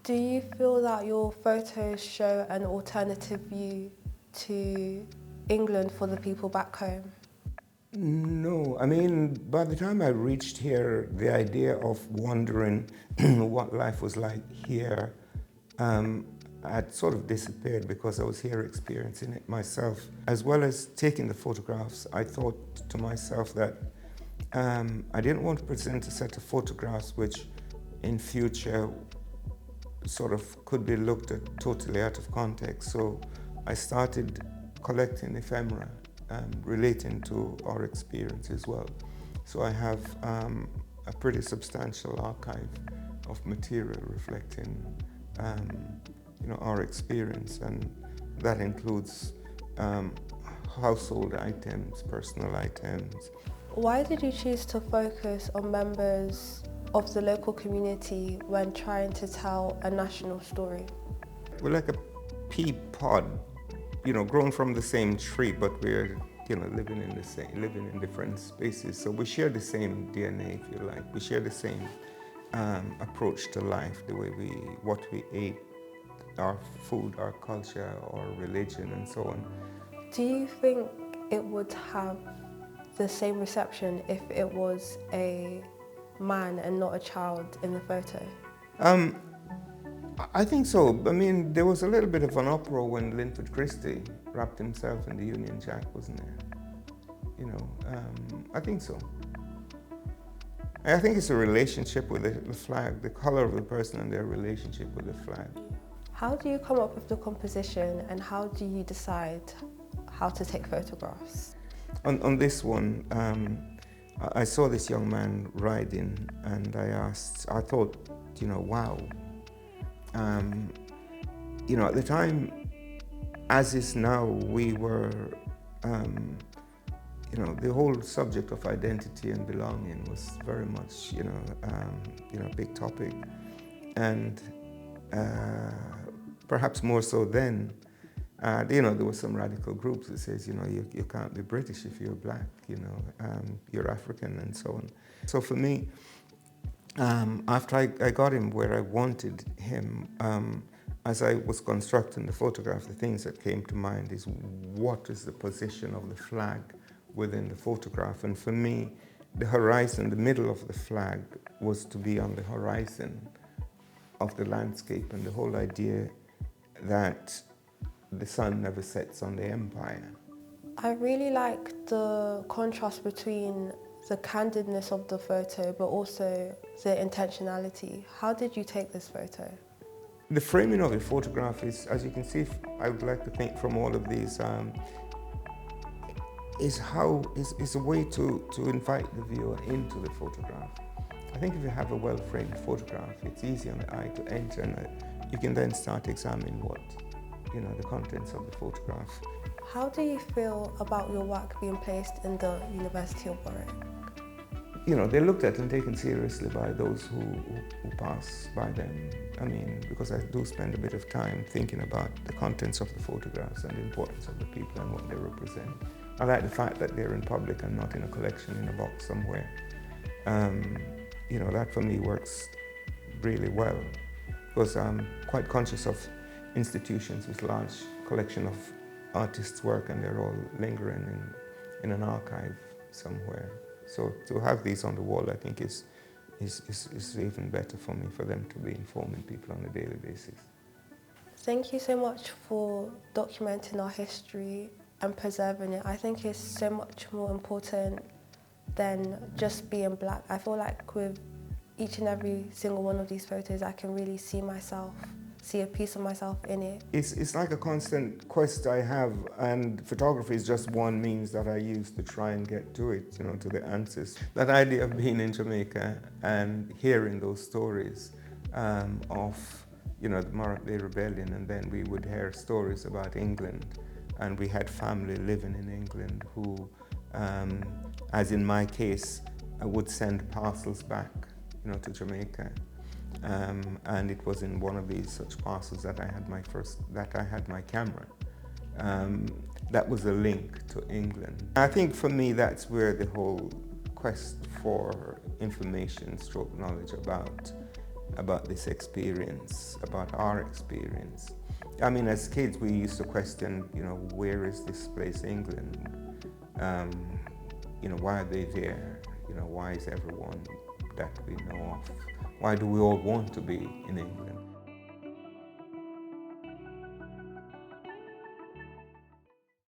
Do you feel that your photos show an alternative view to England for the people back home? No, I mean, by the time I reached here, the idea of wondering what life was like here had sort of disappeared because I was here experiencing it myself. As well as taking the photographs, I thought to myself that I didn't want to present a set of photographs which in future sort of could be looked at totally out of context. So I started collecting ephemera relating to our experience as well. So I have a pretty substantial archive of material reflecting our experience, and that includes household items, personal items. Why did you choose to focus on members of the local community when trying to tell a national story? We're like a pea pod, grown from the same tree, but we're, living in different spaces. So we share the same DNA, if you like. We share the same approach to life, what we ate, our food, our culture, our religion, and so on. Do you think it would have the same reception if it was a man and not a child in the photo? I think so. I mean, there was a little bit of an uproar when Linford Christie wrapped himself in the Union Jack, wasn't there? I think so. I think it's a relationship with the flag, the color of the person and their relationship with the flag. How do you come up with the composition, and how do you decide how to take photographs? On this one, I saw this young man riding, and I thought, wow. At the time, as is now, we were, the whole subject of identity and belonging was very much, a big topic. And perhaps more so then, there were some radical groups that says, you can't be British if you're black, you're African and so on. So for me, after I got him where I wanted him, as I was constructing the photograph, the things that came to mind is what is the position of the flag within the photograph. And for me, the horizon, the middle of the flag, was to be on the horizon of the landscape, and the whole idea that the sun never sets on the empire. I really like the contrast between the candidness of the photo but also the intentionality. How did you take this photo? The framing of the photograph is, as you can see, I would like to think from all of these, is a way to invite the viewer into the photograph. I think if you have a well-framed photograph, it's easy on the eye to enter, and you can then start examining the contents of the photograph. How do you feel about your work being placed in the University of Warwick? They're looked at and taken seriously by those who pass by them. I mean, because I do spend a bit of time thinking about the contents of the photographs and the importance of the people and what they represent. I like the fact that they're in public and not in a collection in a box somewhere. That for me works really well, because I'm quite conscious of institutions with large collection of artists' work, and they're all lingering in an archive somewhere. So to have these on the wall, I think is even better for me, for them to be informing people on a daily basis. Thank you so much for documenting our history and preserving it. I think it's so much more important than just being black. I feel like with each and every single one of these photos, I can really see a piece of myself in it. It's like a constant quest I have, and photography is just one means that I use to try and get to it, to the answers. That idea of being in Jamaica and hearing those stories of, the Morocco Day Rebellion, and then we would hear stories about England, and we had family living in England who, as in my case, would send parcels back, to Jamaica. And it was in one of these such parcels that I had my camera. That was a link to England. I think for me that's where the whole quest for information, knowledge about about this experience, about our experience. I mean, as kids, we used to question, where is this place, England? Why are they there? Why is everyone that we know of? Why do we all want to be in England?